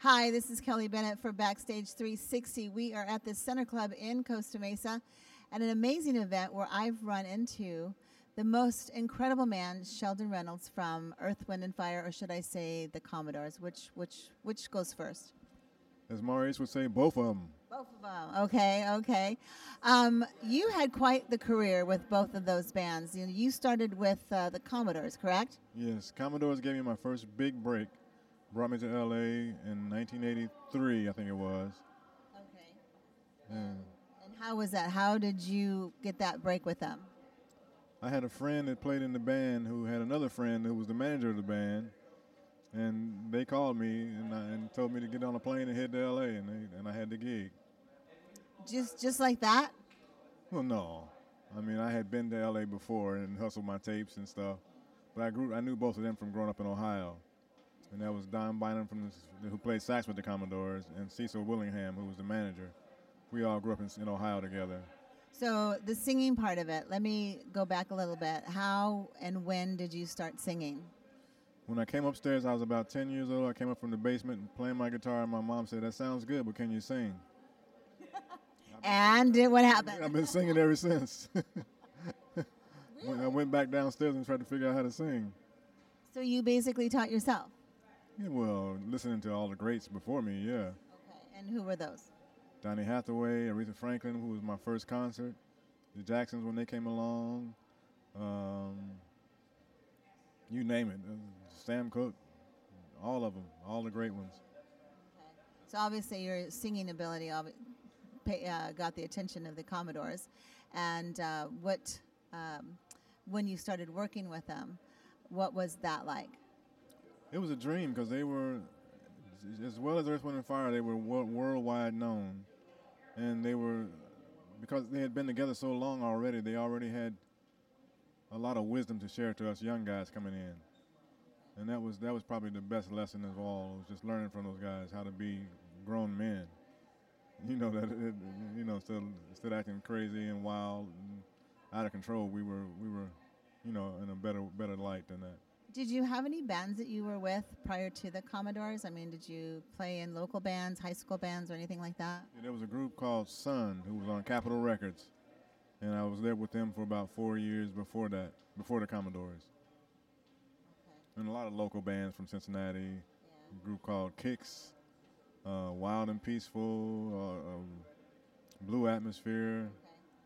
Hi, this is Kelly Bennett for BackStage360. We are at the Center Club in Costa Mesa at an amazing event where I've run into the most incredible man, Sheldon Reynolds from Earth, Wind, and Fire, or should I say the Commodores? Which goes first? As Maurice would say, both of them. Both of them. Okay. You had quite the career with both of those bands. You started with the Commodores, correct? Yes, Commodores gave me my first big break. Brought me to L.A. in 1983, I think it was. Okay. And And how was that? How did you get that break with them? I had a friend that played in the band who had another friend who was the manager of the band. And they called me and told me to get on a plane and head to L.A. and I had the gig. Just like that? Well, no. I mean, I had been to L.A. before and hustled my tapes and stuff. But I knew both of them from growing up in Ohio. And that was Don Bynum who played sax with the Commodores, and Cecil Willingham, who was the manager. We all grew up in Ohio together. So the singing part of it, let me go back a little bit. How and when did you start singing? When I came upstairs, I was about 10 years old. I came up from the basement and playing my guitar, and my mom said, "That sounds good, but can you sing?" And what happened? I've been singing ever since. I went back downstairs and tried to figure out how to sing. So you basically taught yourself? Yeah, well, listening to all the greats before me, yeah. Okay. And who were those? Donny Hathaway, Aretha Franklin, who was my first concert. The Jacksons when they came along. You name it. Sam Cooke, all of them, all the great ones. Okay. So obviously your singing ability got the attention of the Commodores. And when you started working with them, what was that like? It was a dream because they were, as well as Earth, Wind, and Fire, they were worldwide known. And they were, because they had been together so long already, they already had a lot of wisdom to share to us young guys coming in. And that was probably the best lesson of all, was just learning from those guys how to be grown men. Instead of acting crazy and wild and out of control, we were in a better light than that. Did you have any bands that you were with prior to the Commodores? I mean, did you play in local bands, high school bands, or anything like that? Yeah, there was a group called Sun who was on Capitol Records, and I was there with them for about 4 years before that, before the Commodores. Okay. And a lot of local bands from Cincinnati, a group called Kicks, Wild and Peaceful, Blue Atmosphere. Okay.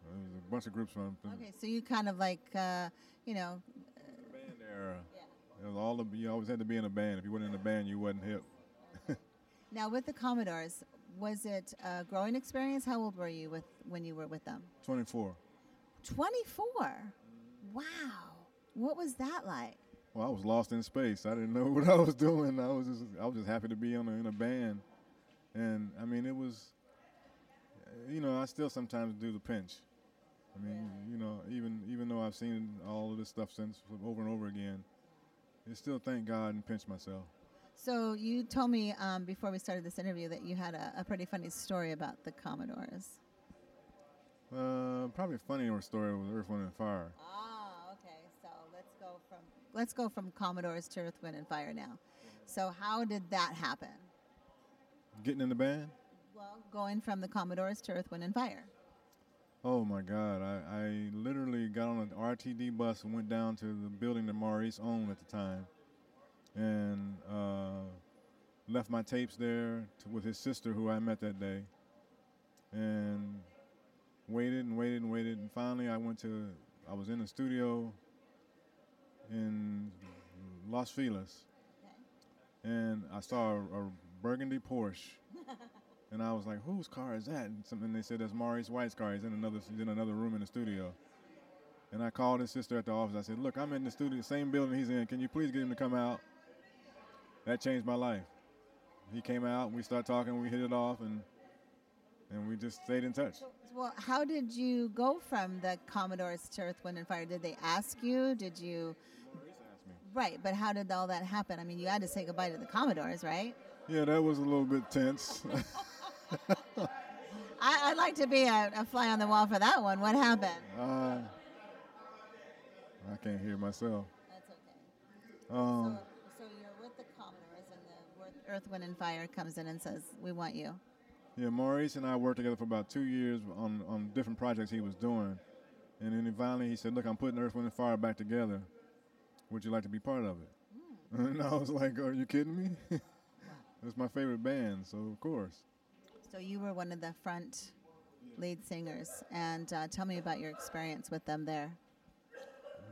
There was a bunch of groups from. Okay, so you kind of like, band era. Yeah. It was you always had to be in a band. If you weren't in a band, you wasn't hip. Now, with the Commodores, was it a growing experience? How old were you when you were with them? 24. 24? Wow. What was that like? Well, I was lost in space. I didn't know what I was doing. I was just happy to be in a band. And, I mean, it was, I still sometimes do the pinch. I mean, even though I've seen all of this stuff since over and over again, I still thank God and pinch myself. So you told me before we started this interview that you had a pretty funny story about the Commodores. Probably a funnier story with Earth, Wind, and Fire. Ah, okay. So let's go from Commodores to Earth, Wind, and Fire now. So how did that happen? Getting in the band? Well, going from the Commodores to Earth, Wind, and Fire. Oh, my God. I literally got on an RTD bus and went down to the building that Maurice owned at the time and left my tapes there with his sister, who I met that day, and waited. And finally, I was in the studio in Los Feliz, and I saw a burgundy Porsche. And I was like, whose car is that? And they said, that's Maurice White's car. He's in another room in the studio. And I called his sister at the office. I said, look, I'm in the studio, same building he's in. Can you please get him to come out? That changed my life. He came out, we started talking, we hit it off, and we just stayed in touch. Well, how did you go from the Commodores to Earth, Wind, and Fire? Did they ask you? Did you? Maurice asked me. Right, but how did all that happen? I mean, you had to say goodbye to the Commodores, right? Yeah, that was a little bit tense. I'd like to be a fly on the wall for that one. What happened? I can't hear myself. That's okay. So you're with the Commodores, and Earth, Wind, and Fire comes in and says, we want you? Yeah, Maurice and I worked together for about 2 years on different projects he was doing. And then finally he said, look, I'm putting Earth, Wind, and Fire back together. Would you like to be part of it? And I was like, are you kidding me? It's my favorite band, so of course. So you were one of the front lead singers. And tell me about your experience with them there.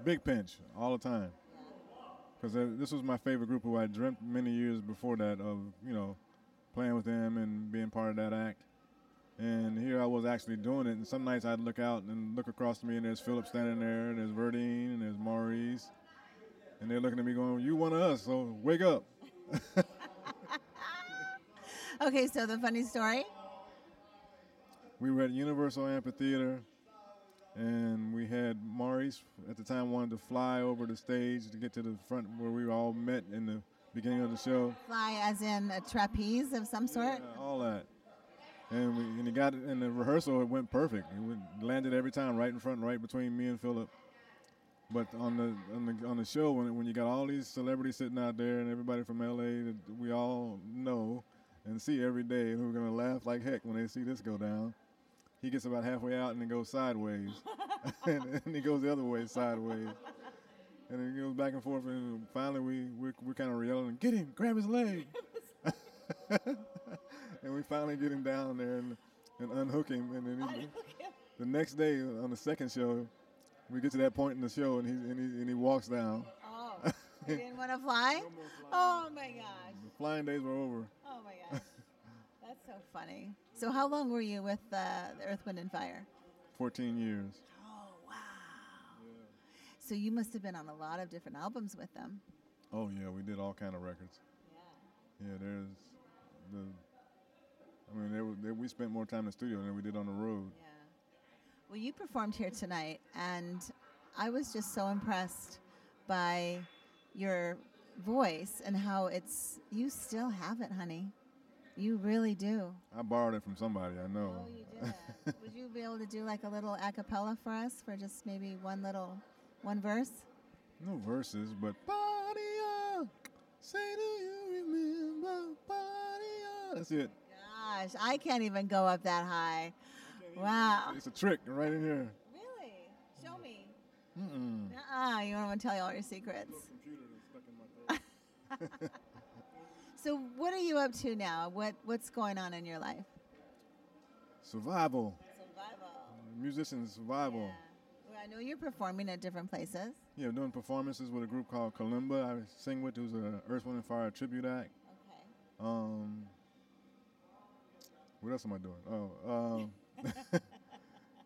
Big pinch all the time. Because this was my favorite group who I dreamt many years before that of, playing with them and being part of that act. And here I was actually doing it. And some nights I'd look out and look across to me, and there's Philip standing there, and there's Verdine, and there's Maurice. And they're looking at me going, you one of us, so wake up. Okay, so the funny story? We were at Universal Amphitheater, and we had Maurice at the time wanted to fly over the stage to get to the front where we all met in the beginning of the show. Fly as in a trapeze of some sort? Yeah, all that. And he got it in the rehearsal. It went perfect. Landed every time right in front, right between me and Philip. But on the show, when you got all these celebrities sitting out there and everybody from LA that we all know and see every day, and we're gonna laugh like heck when they see this go down. He gets about halfway out and then goes sideways, and he goes the other way sideways, and then he goes back and forth. And finally, we're kind of yelling, "Get him! Grab his leg!" And we finally get him down there and unhook him. And then the next day on the second show, we get to that point in the show, and he walks down. Oh, you didn't want to fly? No more flying. Oh my gosh! The flying days were over. Oh my gosh, that's so funny. So how long were you with the Earth, Wind, and Fire? 14 years. Oh wow! Yeah. So you must have been on a lot of different albums with them. Oh yeah, we did all kind of records. Yeah. Yeah, we spent more time in the studio than we did on the road. Yeah. Well, you performed here tonight, and I was just so impressed by your voice and how you still have it, honey. You really do. I borrowed it from somebody I know. Oh, you did. Would you be able to do like a little a cappella for us for just maybe one verse? No verses, but party on. Say, do you remember party on? That's it. Gosh, I can't even go up that high. Wow. It's a trick right in here. Really? Show me. Mm-mm. You don't want to tell you all your secrets. Computer that's stuck in my throat. So what are you up to now? What's going on in your life? Survival. Survival. Musician survival. Yeah. Well, I know you're performing at different places. Yeah, doing performances with a group called Kalimba. I sing with, who's a Earth, Wind, and Fire tribute act. Okay. What else am I doing?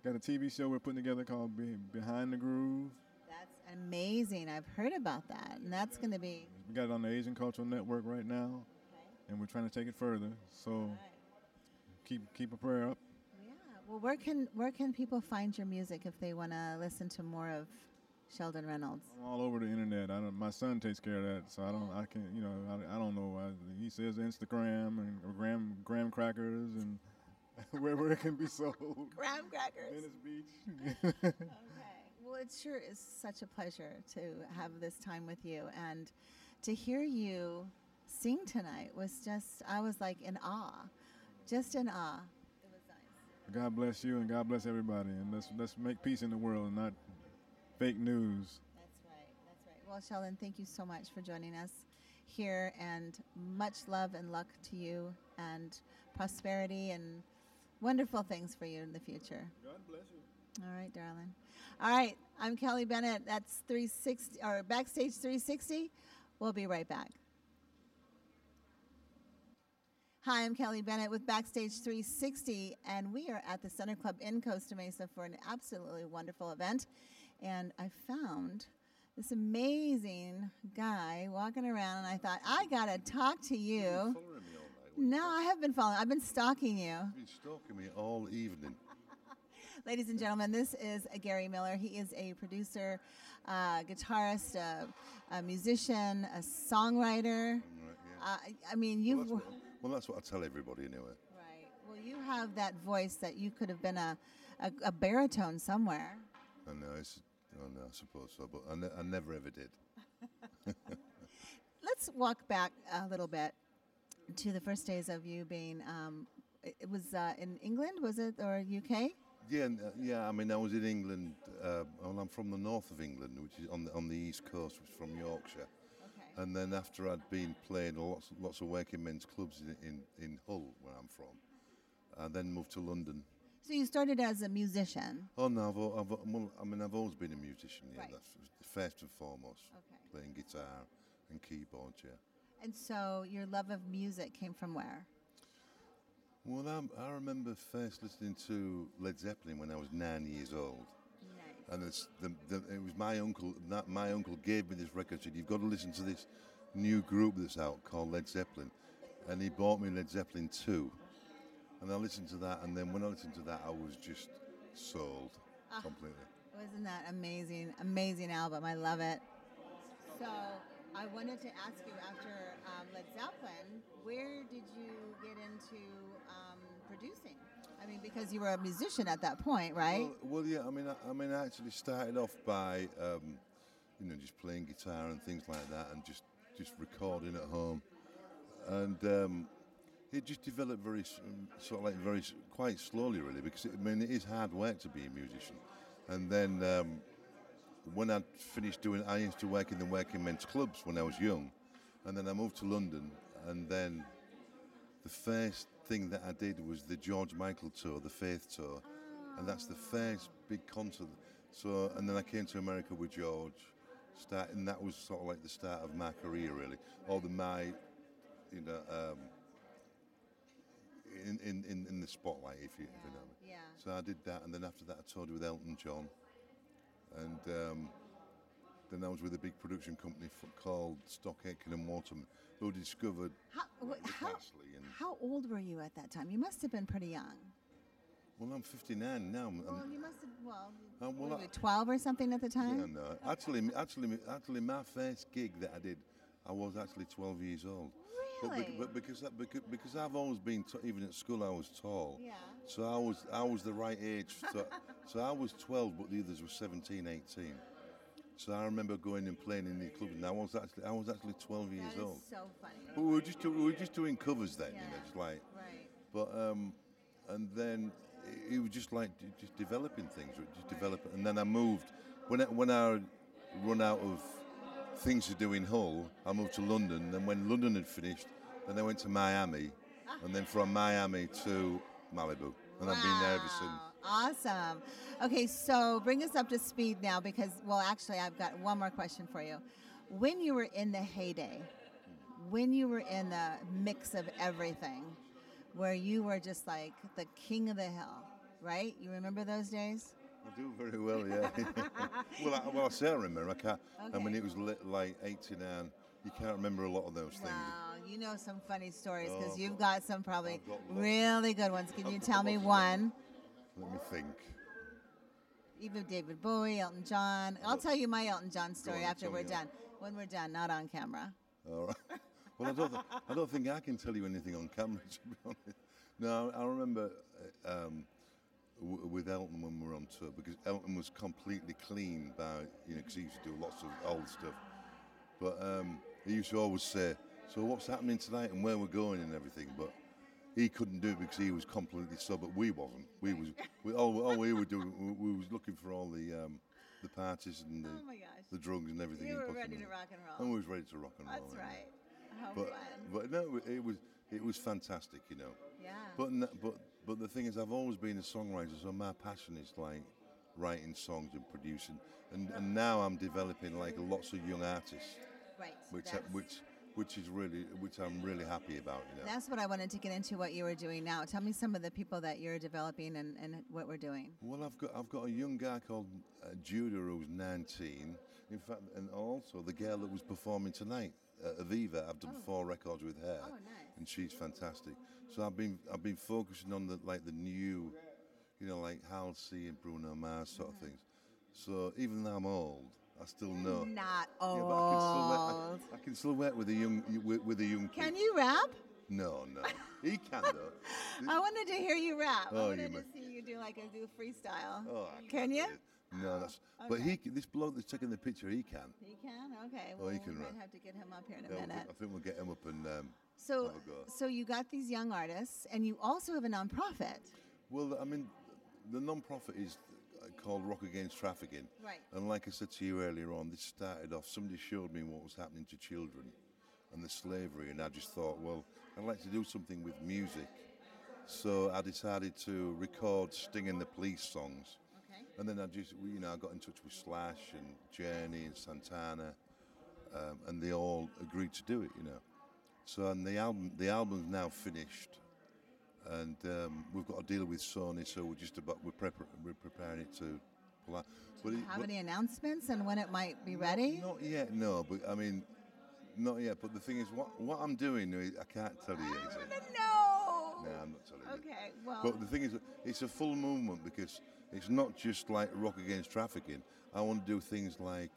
Got a TV show we're putting together called Behind the Groove. That's amazing. I've heard about that, and that's going to be. We got it on the Asian Cultural Network right now, Okay. and we're trying to take it further. So All right. keep a prayer up. Yeah. Well, where can people find your music if they want to listen to more of Sheldon Reynolds? I'm all over the internet. My son takes care of that, so I don't know. He says Instagram and graham crackers and wherever it can be sold. Graham crackers. Venice Beach. Okay. Well, it sure is such a pleasure to have this time with you, and to hear you sing tonight was I was like in awe, just in awe. It was nice. God bless you and God bless everybody, and let's make peace in the world and not fake news. That's right. Well, Sheldon, thank you so much for joining us here, and much love and luck to you, and prosperity and wonderful things for you in the future. God bless you. All right, darling. All right, I'm Kelly Bennett. That's 360 or Backstage 360. We'll be right back. Hi, I'm Kelly Bennett with Backstage 360, and we are at the Center Club in Costa Mesa for an absolutely wonderful event. And I found this amazing guy walking around, and I thought, I got to talk to you. You've been following me all night. No, I have been following. I've been stalking you. You've been stalking me all evening. Ladies and gentlemen, this is Gary Miller. He is a producer, guitarist, a musician, a songwriter. Right, yeah. I mean, you've... Well, that's what I tell everybody anyway. Right. Well, you have that voice that you could have been a baritone somewhere. I know, I suppose so, but I never ever did. Let's walk back a little bit. to the first days of you being, it was in England, was it, or UK? Yeah. I mean, I was in England. Well, I'm from the north of England, which is on the east coast, which is from Yorkshire. Okay. And then after I'd been playing lots of working men's clubs in Hull, where I'm from, I then moved to London. So you started as a musician. Oh no, I've always been a musician. Yeah, Right. that's first and foremost. Okay. Playing guitar and keyboard. Yeah. And so your love of music came from where? Well, I remember first listening to Led Zeppelin when I was 9 years old. Nice. And it was my uncle. My uncle gave me this record. Said, "You've got to listen to this new group that's out called Led Zeppelin," and he bought me Led Zeppelin 2. And I listened to that, and then when I listened to that, I was just sold completely. Wasn't that amazing? Amazing album. I love it. So I wanted to ask you, after Led Zeppelin, where did you get into producing? I mean, because you were a musician at that point, right? Well, yeah. I mean, I actually started off by, just playing guitar and things like that, and just recording at home, and it just developed very quite slowly, really, because it is hard work to be a musician. And then when I finished I used to work in the working men's clubs when I was young, and then I moved to London, and then the first thing that I did was the George Michael tour, the Faith tour, and that's the first big concert. So, and then I came to America with George, and that was sort of like the start of my career, really. In the spotlight, if you know me. Yeah. So I did that, and then after that I toured with Elton John, and then I was with a big production company called Stock Aitken and Waterman, who discovered Rick Astley. And How old were you at that time? You must have been pretty young. well, I'm 59 now. Well, you must have. well, What were you, 12 or something at the yeah, time? no. Actually, my first gig that I did, I was actually 12 years old. Really? But because I've always been, even at school, I was tall. Yeah. So I was the right age. So I was 12, but the others were 17, 18. So I remember going and playing in the club, and I was actually 12 years That is old. so funny. But we were just doing covers then, Yeah. just like. Right. But and then it was just like just developing things, and then I moved when I run out of things to do in Hull. I moved to London, and when London had finished, then I went to Miami, and then from Miami to Malibu, and I've been there ever since. Awesome. Okay, so bring us up to speed now, because, well, actually, I've got one more question for you. When you were in the heyday, when you were in the mix of everything, where you were just like the king of the hill, right? You remember those days? I do very well, yeah. well, I say I remember. I can't. I mean, Okay. it was like 89. You can't remember a lot of those things. Wow, you know some funny stories, because Oh, you've got some probably I've got lots. really good ones. Can you I've got tell me lots of one? Let me think. Even David Bowie, Elton John. I'll tell you my Elton John story on, after tell we're me done. When we're done, not on camera. All right. Well, I don't think I can tell you anything on camera, to be honest. No, I remember with Elton when we were on tour, because Elton was completely clean because he used to do lots of old stuff. But he used to always say, "So what's happening tonight and where we're going and everything." But he couldn't do it because he was completely sober. We wasn't. All we were doing, we was looking for all the parties and Oh my gosh. the drugs and everything. You in were Boston. ready to rock and And roll. we was ready to rock and roll. That's yeah. right. How But fun. no, it was fantastic, Yeah. But the thing is, I've always been a songwriter, so my passion is like writing songs and producing, and now I'm developing like lots of young artists, Right. which I'm really happy about, That's what I wanted to get into, what you were doing now. Tell me some of the people that you're developing and what we're doing. Well, I've got a young guy called Judah who's 19. In fact, and also the girl that was performing tonight, Aviva. I've done 4 records with her, Oh, nice. and she's fantastic. So I've been focusing on the new, like Halsey and Bruno Mars sort of things. So even though I'm old, I still know. Not Yeah, old. but I can still work with a young kid. Can you rap? No. He can though. I wanted to hear you rap. I Oh, wanted to see you do freestyle. Oh, Can you? No, that's. Okay. But this bloke that's taking the picture, he can. He can? Okay. Oh, Well, he can we might rap. have to get him up here in a Yeah, minute. I think we'll get him up and So, have a go. so you got these young artists, and you also have a nonprofit. Well, I mean, the non-profit is called Rock Against Trafficking. Right. And like I said to you earlier on, this started off, somebody showed me what was happening to children and the slavery, and I just thought, well, I'd like to do something with music. So I decided to record Sting and the Police songs. Okay. And then I got in touch with Slash and Journey and Santana, and they all agreed to do it, So and the album's now finished, and we've got a deal with Sony, so we're preparing it to pull out. Do you have any announcements and when it might be ready? Not yet, no. But I mean, not yet. But the thing is, what I'm doing, I can't tell you yet. I want to know. No, I'm not telling you. Okay, well. But the thing is, it's a full movement because it's not just like Rock Against Trafficking. I want to do things like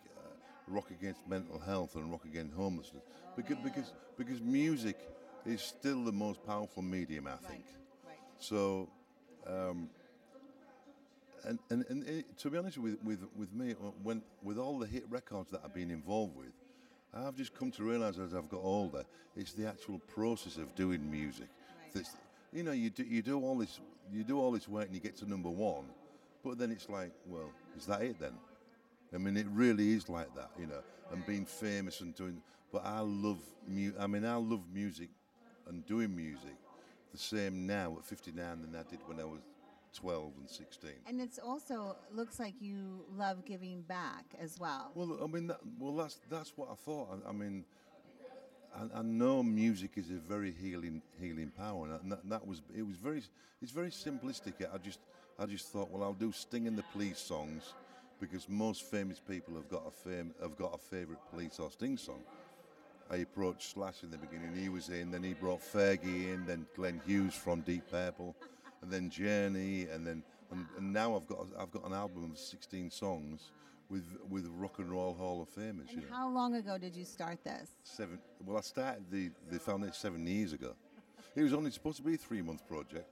Rock Against Mental Health and Rock Against Homelessness. Because music is still the most powerful medium, I think. Right. So, to be honest with me, with all the hit records that I've been involved with, I've just come to realise as I've got older, it's the actual process of doing music. Right. That's, you do all this work and you get to number one, but then it's like, well, is that it then? I mean, it really is like that, and being famous and doing. But I love music and doing music the same now at 59 than I did when I was 12 and 16. And it's also looks like you love giving back as well. Well, I mean, that's what I thought. I mean, I know music is a very healing power, and it's very simplistic. I just thought, well, I'll do Sting and the Police songs because most famous people have got a favourite Police or Sting song. I approached Slash in the beginning. He was in. Then he brought Fergie in. Then Glenn Hughes from Deep Purple, and then Journey, and now I've got an album of 16 songs with Rock and Roll Hall of Famers. And how long ago did you start this? Well, I started the foundation 7 years ago. It was only supposed to be a 3-month project.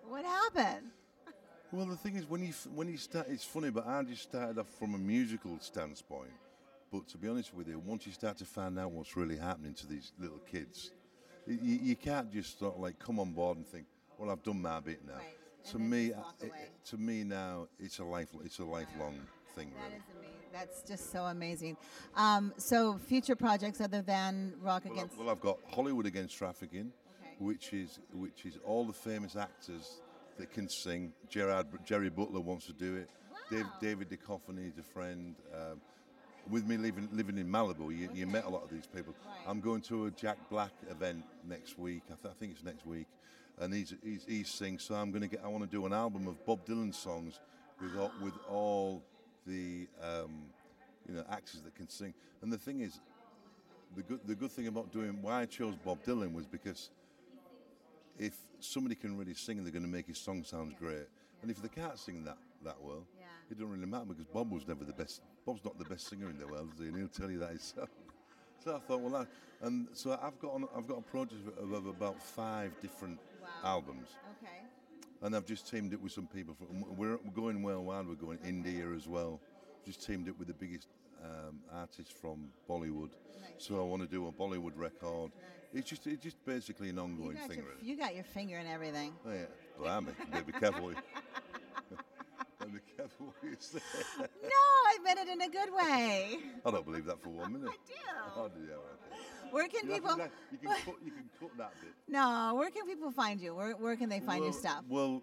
What happened? Well, the thing is, when you start, it's funny, but I just started off from a musical standpoint. But to be honest with you, once you start to find out what's really happening to these little kids, you can't just sort of like come on board and think, well, I've done my bit now. Right. To me now, it's a lifelong thing. That Really. is amazing. That's just so amazing. So future projects other than Rock Against. Well, I've got Hollywood Against Trafficking, Okay. which is all the famous actors that can sing. Jerry Butler wants to do it. Wow. David Duchovny is a friend. With me living in Malibu, you met a lot of these people. Right. I'm going to a Jack Black event next week. I think it's next week, and he sings. So I want to do an album of Bob Dylan songs with all the actors that can sing. And the thing is, the good thing about why I chose Bob Dylan was because if somebody can really sing, they're going to make his song sound great. And if they can't sing that well, it doesn't really matter because Bob was never the best. Bob's not the best singer in the world, is he? And he'll tell you that himself. So I thought, so I've got a project of about 5 different albums. Okay. And I've just teamed it with some people. We're going worldwide. We're going India as well. Just teamed it with the biggest artists from Bollywood. Nice. So I want to do a Bollywood record. Nice. It's just basically an ongoing thing, really. You got your finger in everything. Oh yeah, blimey! Be careful. Be careful what you say. No, I meant it in a good way. I don't believe that for 1 minute. I do. Oh, yeah, okay. Where can people? You can cut that bit. No, where can people find you? Where can they find your stuff? Well,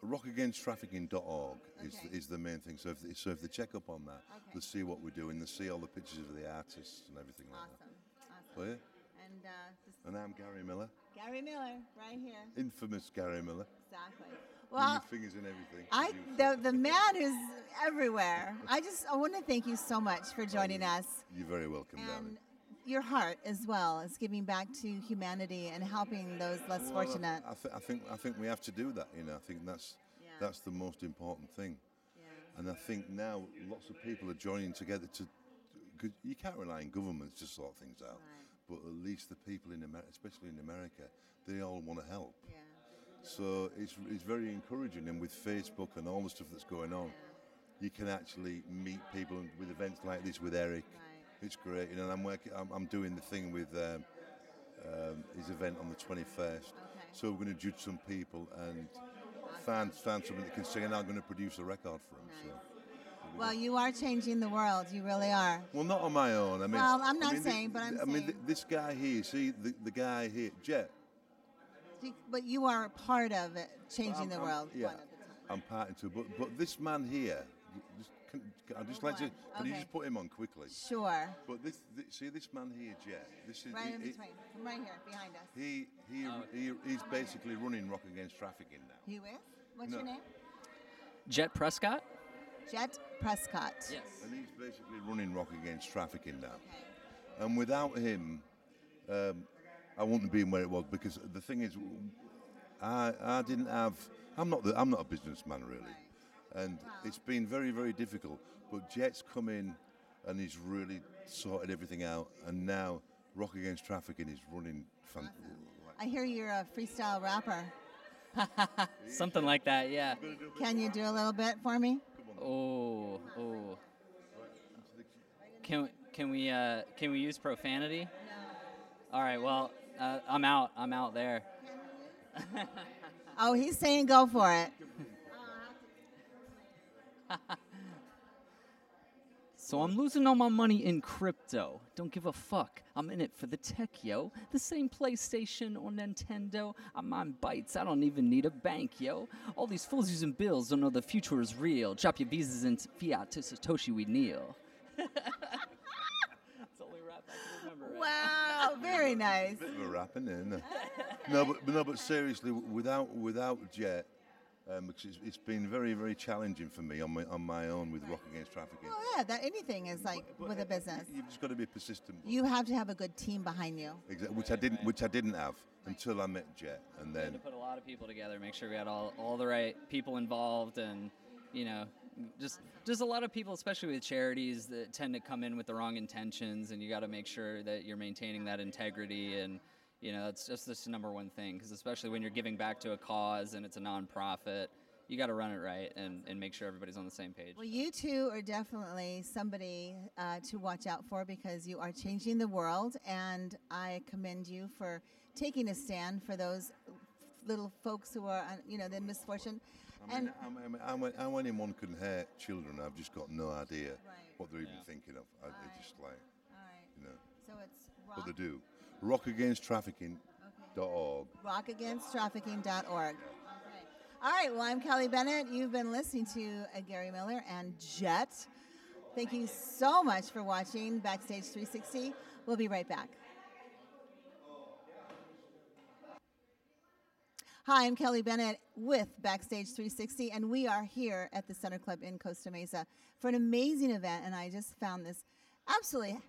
rockagainsttrafficking.org Okay. is the main thing. So if they check up on that, Okay. they'll see what we're doing. They'll see all the pictures of the artists and everything like that. Awesome. Oh, yeah? And I'm Gary Miller, Gary Miller, right here. infamous Gary Miller. Exactly. With Well, your fingers in everything. the man who's everywhere. I want to thank you so much for joining us. You're very welcome, And darling. your heart as well is giving back to humanity and helping those less fortunate. I think we have to do that. I think that's the most important thing. Yeah. And I think now lots of people are joining together because you can't rely on governments to sort things out. Right. but at least the people in America, especially in America, they all want to help. Yeah. So it's very encouraging, and with Facebook and all the stuff that's going on, you can actually meet people with events like this with Eric. Right. It's great, you know. And I'm doing the thing with his event on the 21st. Okay. So we're going to judge some people and find something that can sing, and I'm going to produce a record for him. Nice. So. Well, you are changing the world. You really are. Well, not on my own. I mean, Well, I'm not saying, but I'm saying. This guy here, see the guy here, Jet. But you are part of it, changing the world. Yeah, one at a time. I'm part into it. But this man here, I'd just like to. Can you Okay. just put him on quickly? Sure. But see this man here, Jet. This is Right in between. From right here, behind us. He's basically running Rock Against Trafficking now. You with? What's No. your name? Jet Prescott? Jet Prescott. Yes. And he's basically running Rock Against Trafficking now. Okay. And without him, I wouldn't be where it was, because the thing is, I didn't have. I'm not a businessman really, Right. and it's been very, very difficult. But Jet's come in, and he's really sorted everything out. And now Rock Against Trafficking is running. I hear you're a freestyle rapper. Something like that, yeah. Can you do a little bit for me? Oh. Can we use profanity? No. All right. Well, I'm out there. Oh, he's saying go for it. So I'm losing all my money in crypto. Don't give a fuck. I'm in it for the tech, yo. The same PlayStation or Nintendo. I'm on bytes. I don't even need a bank, yo. All these fools using bills don't know the future is real. Drop your visas into fiat to Satoshi we kneel. That's the only rap I can remember. Wow, very nice. Bit of a rap, isn't it? No, but seriously, without Jet, because it's been very, very challenging for me on my own with Rock Against Trafficking. Well, yeah, that anything is like with a business. You've just got to be persistent. You have to have a good team behind you. Exactly, which I didn't have until I met Jet, and We had then to put a lot of people together, make sure we had all the right people involved, and just a lot of people, especially with charities, that tend to come in with the wrong intentions, and you got to make sure that you're maintaining that integrity, and that's just the number one thing, because especially when you're giving back to a cause and it's a nonprofit, you got to run it right and make sure everybody's on the same page. Well, you two are definitely somebody to watch out for, because you are changing the world, and I commend you for taking a stand for those little folks who are, the misfortune. how anyone can hurt children, I've just got no idea what they're even thinking of. They're just like, All right. So it's what they do. RockAgainstTrafficking.org. RockAgainstTrafficking.org. Okay. All right. Well, I'm Kelly Bennett. You've been listening to Gary Miller and Jet. Thank you so much for watching Backstage 360. We'll be right back. Hi, I'm Kelly Bennett with Backstage 360, and we are here at the Center Club in Costa Mesa for an amazing event, and I just found this absolutely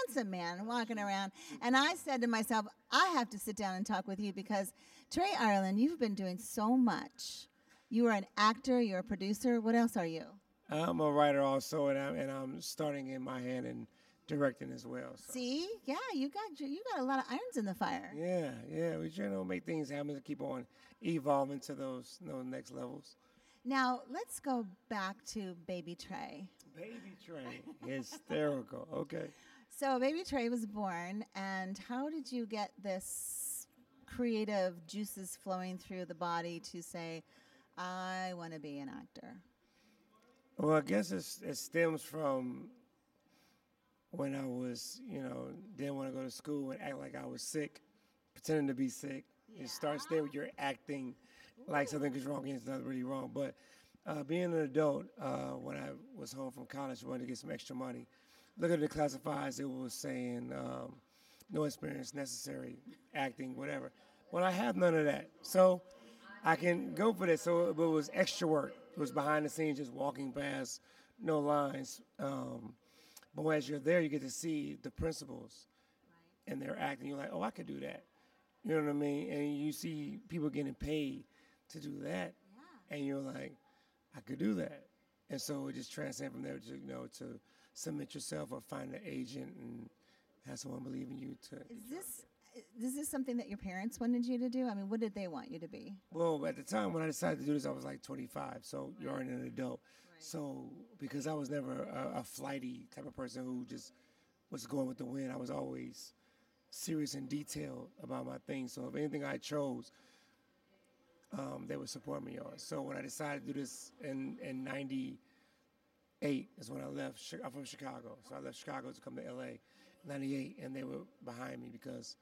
handsome man walking around, and I said to myself, I have to sit down and talk with you, because Trae, Ireland, you've been doing so much. You are an actor, you're a producer. What else are you? I'm a writer also, and I'm starting in my hand and directing as well. So. See? Yeah, you got a lot of irons in the fire. Yeah. We try to make things happen and keep on evolving to those next levels. Now, let's go back to Baby Trae. Baby Trae, hysterical. Okay. So Baby Trae was born, and how did you get this creative juices flowing through the body to say, I want to be an actor? Well, I guess it stems from when I was, didn't want to go to school and act like I was sick, pretending to be sick. It starts there with your acting like something is wrong and it's not really wrong. But being an adult, when I was home from college, wanted to get some extra money. Looking at the classifieds, it was saying no experience necessary, acting, whatever. Well, I have none of that. So I can go for this. So it was extra work. It was behind the scenes, just walking past, no lines. But as you're there, you get to see the principals and they're acting. You're like, oh, I could do that. You know what I mean? And you see people getting paid to do that. Yeah. And you're like, I could do that. And so it just transcends from there to, to submit yourself or find an agent and have someone believe in you to. Is this something that your parents wanted you to do? I mean, what did they want you to be? Well, at the time when I decided to do this, I was like 25, so you're already an adult. Right. So because I was never a flighty type of person who just was going with the wind, I was always serious and detailed about my things. So if anything I chose, they would support me on. So when I decided to do this in 98 is when I left. I'm from Chicago, so I left Chicago to come to LA. 98, and they were behind me because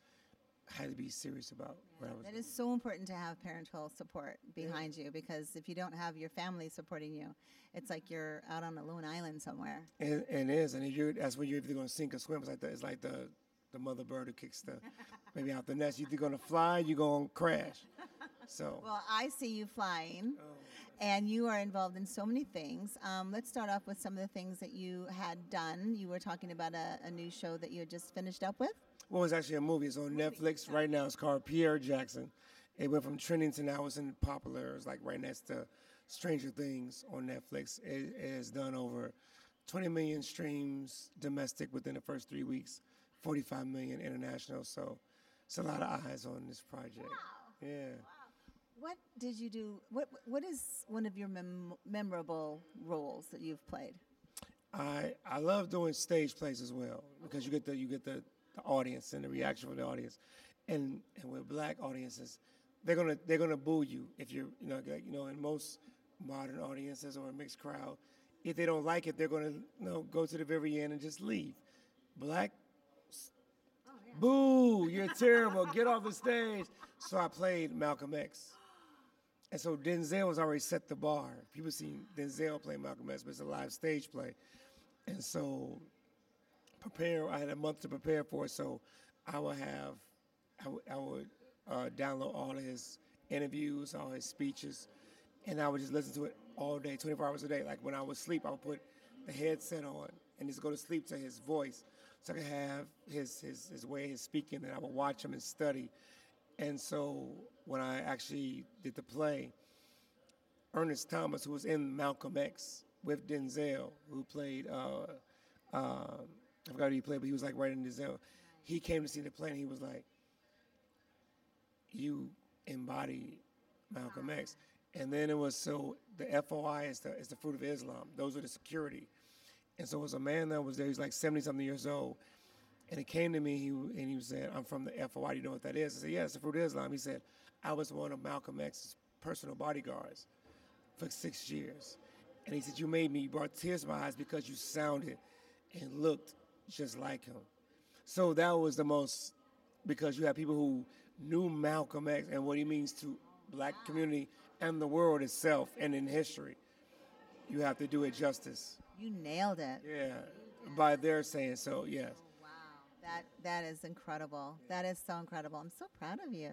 I had to be serious about what I was doing. It is so important to have parental support behind you, because if you don't have your family supporting you, it's like you're out on a lone island somewhere. And it is, and that's when you're either going to sink or swim. It's like the mother bird who kicks the maybe out the nest. You're either going to fly, you're going to crash. So. Well, I see you flying, and you are involved in so many things. Let's start off with some of the things that you had done. You were talking about a new show that you had just finished up with. Well, it's actually a movie. It's on Netflix right now. It's called Pierre Jackson. It went from trending to now it's in popular. It's like right next to Stranger Things on Netflix. It has done over 20 million streams domestic within the first 3 weeks, 45 million international. So it's a lot of eyes on this project. Wow. Yeah. Wow. What did you do? What is one of your memorable roles that you've played? I love doing stage plays as well, because you get the audience and the reaction from the audience, and with black audiences, they're gonna boo you if you're in most modern audiences or a mixed crowd. If they don't like it, they're gonna go to the very end and just leave. Black, boo, you're terrible, get off the stage. So I played Malcolm X. And so Denzel has already set the bar. People seen Denzel play Malcolm X, but it's a live stage play. And so I had a month to prepare for it, so I would download all of his interviews, all his speeches, and I would just listen to it all day, 24 hours a day. Like when I would sleep, I would put the headset on and just go to sleep to his voice, so I could have his way of speaking, and I would watch him and study. And so when I actually did the play, Ernest Thomas, who was in Malcolm X with Denzel, who played, I forgot who he played, but he was like right in Denzel. He came to see the play, and he was like, you embody Malcolm X. And then it was, so the FOI is the fruit of Islam. Those are the security. And so it was a man that was there, he was like 70-something years old. And he came to me, and he said, I'm from the FOI, do you know what that is? I said, yeah, it's the fruit of Islam. He said, I was one of Malcolm X's personal bodyguards for 6 years. And he said, you brought tears to my eyes because you sounded and looked just like him. So that was the most, because you have people who knew Malcolm X and what he means to black community and the world itself and in history. You have to do it justice. You nailed it. Yeah, by their saying so, yes. That is incredible. That is so incredible. I'm so proud of you.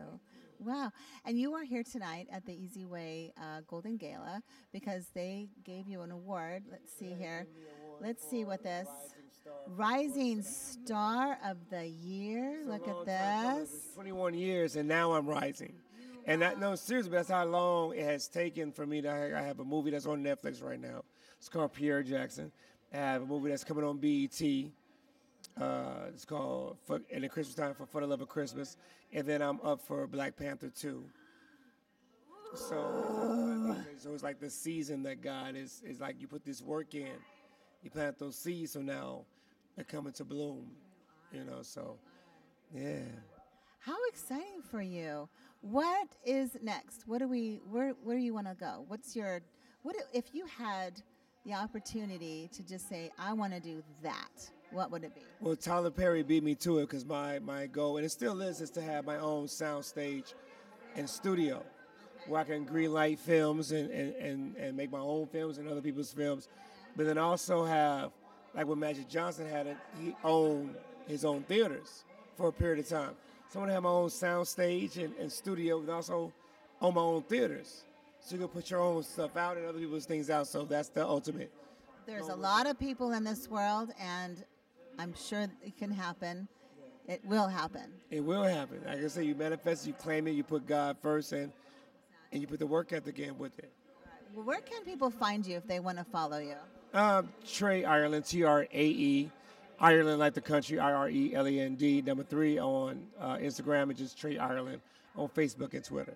Wow. And you are here tonight at the eZway Golden Gala because they gave you an award. Let's see here. Let's see what this. Rising Star of the Year. Look at this. 21 years, and now I'm rising. And seriously, that's how long it has taken for me to. I have a movie that's on Netflix right now. It's called Pierre Jackson. I have a movie that's coming on BET. It's called in the Christmas time for the Love of Christmas, and then I'm up for Black Panther 2. So it's like the season that God is like you put this work in, you plant those seeds, so now they're coming to bloom, So, yeah. How exciting for you! What is next? Where do you want to go? If you had the opportunity to just say, I want to do that, what would it be? Well, Tyler Perry beat me to it because my goal, and it still is to have my own sound stage and studio where I can greenlight films and make my own films and other people's films. But then also have, like when Magic Johnson had it, he owned his own theaters for a period of time. So I want to have my own sound stage and studio, and also own my own theaters. So you can put your own stuff out and other people's things out. So that's the ultimate. There's a lot of people in this world, and I'm sure it can happen. It will happen. It will happen. Like I say, you manifest, you claim it, you put God first, and you put the work ethic in with it. Well, where can people find you if they want to follow you? Trae Ireland, Trae. Ireland like the country, IRELAND. Number 3 on Instagram, and just Trae Ireland on Facebook and Twitter.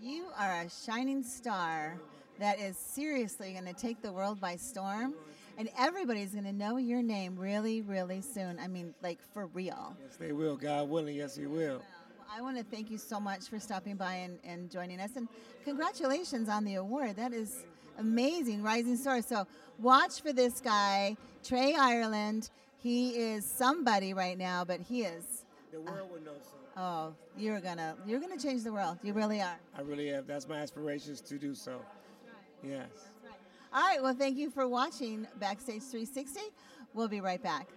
You are a shining star that is seriously going to take the world by storm, and everybody's going to know your name really, really soon. I mean, like, for real. Yes, they will. God willing, yes, He will. Well, I want to thank you so much for stopping by and joining us, and congratulations on the award. That is amazing, Rising Star. So watch for this guy, Trae Ireland. He is somebody right now, but he is. The world will know so. Oh, you're gonna change the world. You really are. I really have. That's my aspirations to do so. Yes. All right. Well, thank you for watching Backstage 360. We'll be right back.